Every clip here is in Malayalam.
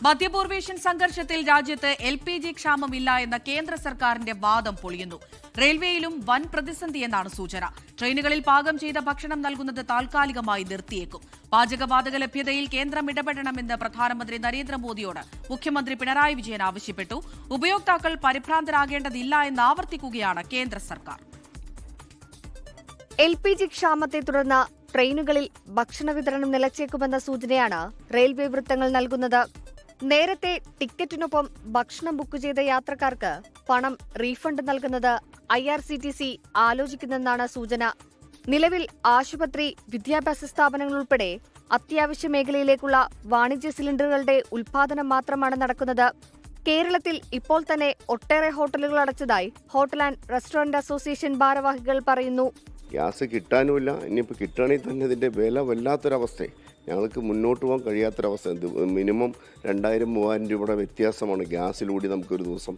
മധ്യപൂർവേഷ്യൻ സംഘർഷത്തിൽ രാജ്യത്ത് LPG ക്ഷാമമില്ല എന്ന കേന്ദ്ര സർക്കാരിന്റെ വാദം പൊളിയുന്നു. റെയിൽവേയിലും വൻ പ്രതിസന്ധിയെന്നാണ് സൂചന. ട്രെയിനുകളിൽ പാകം ചെയ്ത ഭക്ഷണം നൽകുന്നത് താൽക്കാലികമായി നിർത്തിയേക്കും. പാചകവാതക ലഭ്യതയിൽ കേന്ദ്രം ഇടപെടണമെന്ന് പ്രധാനമന്ത്രി നരേന്ദ്രമോദിയോട് മുഖ്യമന്ത്രി പിണറായി വിജയൻ ആവശ്യപ്പെട്ടു. ഉപയോക്താക്കൾ പരിഭ്രാന്തരാകേണ്ടതില്ല എന്ന് ആവർത്തിക്കുകയാണ് കേന്ദ്ര സർക്കാർ. LPG ക്ഷാമത്തെ തുടർന്ന് ട്രെയിനുകളിൽ ഭക്ഷണ വിതരണം നിലച്ചേക്കുമെന്ന സൂചനയാണ് റെയിൽവേ വൃത്തങ്ങൾ നൽകുന്നത്. നേരത്തെ ടിക്കറ്റിനൊപ്പം ഭക്ഷണം ബുക്ക് ചെയ്ത യാത്രക്കാർക്ക് പണം റീഫണ്ട് നൽകുന്നത് IRCTC ആലോചിക്കുന്നെന്നാണ് സൂചന. നിലവിൽ ആശുപത്രി, വിദ്യാഭ്യാസ സ്ഥാപനങ്ങൾ ഉൾപ്പെടെ അത്യാവശ്യ മേഖലയിലേക്കുള്ള വാണിജ്യ സിലിണ്ടറുകളുടെ ഉൽപാദനം മാത്രമാണ് നടക്കുന്നത്. കേരളത്തിൽ ഇപ്പോൾ തന്നെ ഒട്ടേറെ ഹോട്ടലുകൾ അടച്ചതായി ഹോട്ടൽ ആൻഡ് റെസ്റ്റോറന്റ് അസോസിയേഷൻ ഭാരവാഹികൾ പറയുന്നു. ഗ്യാസ് കിട്ടാനുമില്ല. ഇനിയിപ്പോൾ കിട്ടുകയാണെങ്കിൽ തന്നെ ഇതിൻ്റെ വില വല്ലാത്തൊരവസ്ഥ. ഞങ്ങൾക്ക് മുന്നോട്ട് പോകാൻ കഴിയാത്തൊരവസ്ഥ. മിനിമം 2000-3000 രൂപയുടെ വ്യത്യാസമാണ് ഗ്യാസിലൂടെ നമുക്കൊരു ദിവസം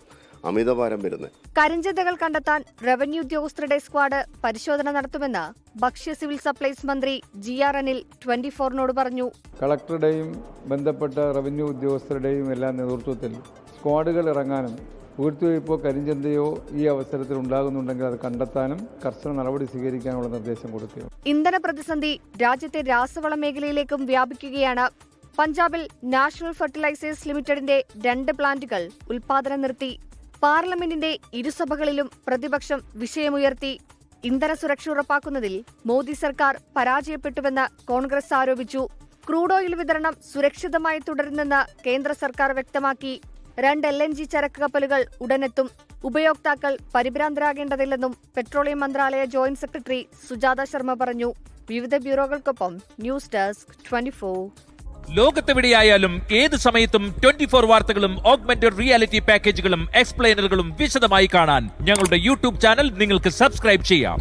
അമിതഭാരം വരുന്നത്. കരിഞ്ചന്തകൾ കണ്ടെത്താൻ റവന്യൂ ഉദ്യോഗസ്ഥരുടെ സ്ക്വാഡ് പരിശോധന നടത്തുമെന്ന് ഭക്ഷ്യ സിവിൽ സപ്ലൈസ് മന്ത്രി GR അനിൽ 24-നോട് പറഞ്ഞു. കളക്ടറുടെയും ബന്ധപ്പെട്ട റവന്യൂ ഉദ്യോഗസ്ഥരുടെയും എല്ലാ നേതൃത്വത്തിൽ സ്ക്വാഡുകൾ ഇറങ്ങാനും പൂഴ്ത്തിവയ്പോ കരിഞ്ചന്തയോ ഈ അവസരത്തിൽ ഉണ്ടാകുന്നുണ്ടെങ്കിൽ അത് കണ്ടെത്താനും കർശന നടപടി സ്വീകരിക്കാനുള്ള നിർദ്ദേശം കൊടുക്കുക. ഇന്ധന പ്രതിസന്ധി രാജ്യത്തെ രാസവള മേഖലയിലേക്കും വ്യാപിക്കുകയാണ്. പഞ്ചാബിൽ നാഷണൽ ഫെർട്ടിലൈസേഴ്സ് ലിമിറ്റഡിന്റെ 2 പ്ലാന്റുകൾ ഉൽപാദനം നിർത്തി. പാർലമെന്റിന്റെ ഇരുസഭകളിലും പ്രതിപക്ഷം വിഷയമുയർത്തി. ഇന്ധന സുരക്ഷ ഉറപ്പാക്കുന്നതിൽ മോദി സർക്കാർ പരാജയപ്പെട്ടുവെന്ന് കോൺഗ്രസ് ആരോപിച്ചു. ക്രൂഡ് ഓയിൽ വിതരണം സുരക്ഷിതമായി തുടരുന്നെന്ന് കേന്ദ്ര സർക്കാർ വ്യക്തമാക്കി. 2 LNG ചരക്ക് കപ്പലുകൾ ഉടനെത്തും. ഉപയോക്താക്കൾ പരിഭ്രാന്തരാകേണ്ടതില്ലെന്നും പെട്രോളിയം മന്ത്രാലയ ജോയിന്റ് സെക്രട്ടറി സുജാത ശർമ്മ പറഞ്ഞു. വിവിധ ബ്യൂറോകൾക്കൊപ്പം ന്യൂസ് ഡെസ്ക് 24. ലോകത്തെവിടെയായാലും ഏത് സമയത്തും 24 വാർത്തകളും ഓഗ്മെന്റഡ് റിയാലിറ്റി പാക്കേജുകളും എക്സ്പ്ലെയിനറുകളും വിശദമായി കാണാൻ ഞങ്ങളുടെ YouTube ചാനൽ നിങ്ങൾക്ക് സബ്സ്ക്രൈബ് ചെയ്യാം.